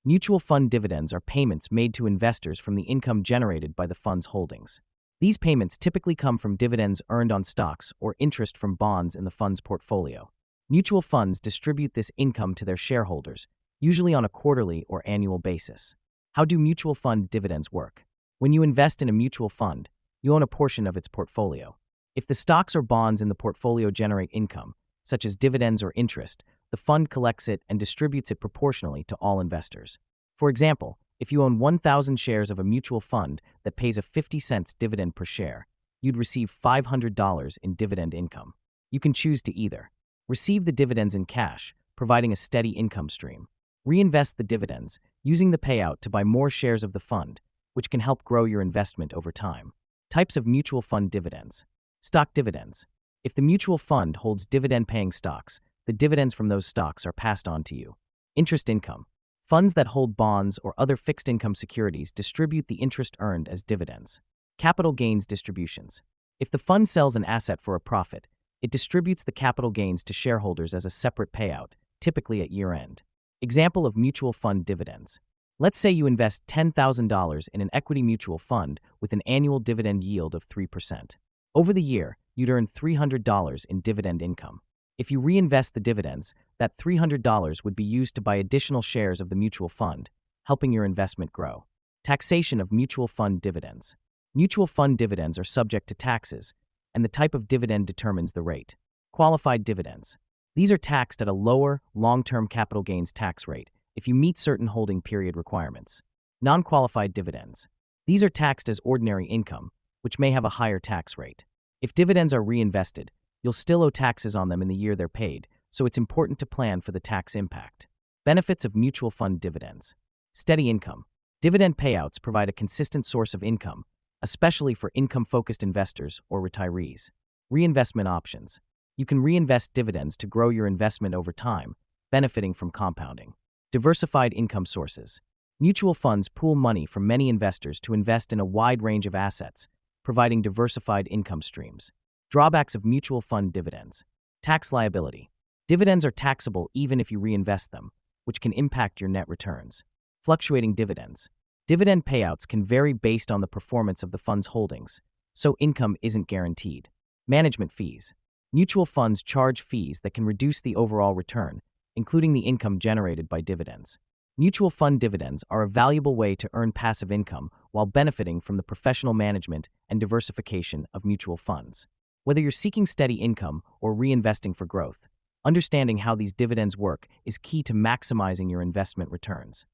Mutual fund dividends are payments made to investors from the income generated by the fund's holdings. These payments typically come from dividends earned on stocks or interest from bonds in the fund's portfolio. Mutual funds distribute this income to their shareholders, usually on a quarterly or annual basis. How do mutual fund dividends work? When you invest in a mutual fund, you own a portion of its portfolio. If the stocks or bonds in the portfolio generate income, such as dividends or interest, the fund collects it and distributes it proportionally to all investors. For example, if you own 1,000 shares of a mutual fund that pays a 50-cent dividend per share, you'd receive $500 in dividend income. You can choose to either receive the dividends in cash, providing a steady income stream, reinvest the dividends, using the payout to buy more shares of the fund, which can help grow your investment over time. Types of mutual fund dividends. Stock dividends. If the mutual fund holds dividend-paying stocks, the dividends from those stocks are passed on to you. Interest income. Funds that hold bonds or other fixed-income securities distribute the interest earned as dividends. Capital gains distributions. If the fund sells an asset for a profit, it distributes the capital gains to shareholders as a separate payout, typically at year-end. Example of mutual fund dividends. Let's say you invest $10,000 in an equity mutual fund with an annual dividend yield of 3%. Over the year, you'd earn $300 in dividend income. If you reinvest the dividends, that $300 would be used to buy additional shares of the mutual fund, helping your investment grow. Taxation of mutual fund dividends. Mutual fund dividends are subject to taxes, and the type of dividend determines the rate. Qualified dividends. These are taxed at a lower, long-term capital gains tax rate if you meet certain holding period requirements. Non-qualified dividends. These are taxed as ordinary income, which may have a higher tax rate. If dividends are reinvested, you'll still owe taxes on them in the year they're paid, so it's important to plan for the tax impact. Benefits of mutual fund dividends. Steady income. Dividend payouts provide a consistent source of income, especially for income-focused investors or retirees. Reinvestment options. You can reinvest dividends to grow your investment over time, benefiting from compounding. Diversified income sources. Mutual funds pool money from many investors to invest in a wide range of assets, providing diversified income streams. Drawbacks of mutual fund dividends. Tax liability. Dividends are taxable even if you reinvest them, which can impact your net returns. Fluctuating dividends. Dividend payouts can vary based on the performance of the fund's holdings, so income isn't guaranteed. Management fees. Mutual funds charge fees that can reduce the overall return, including the income generated by dividends. Mutual fund dividends are a valuable way to earn passive income while benefiting from the professional management and diversification of mutual funds. Whether you're seeking steady income or reinvesting for growth, understanding how these dividends work is key to maximizing your investment returns.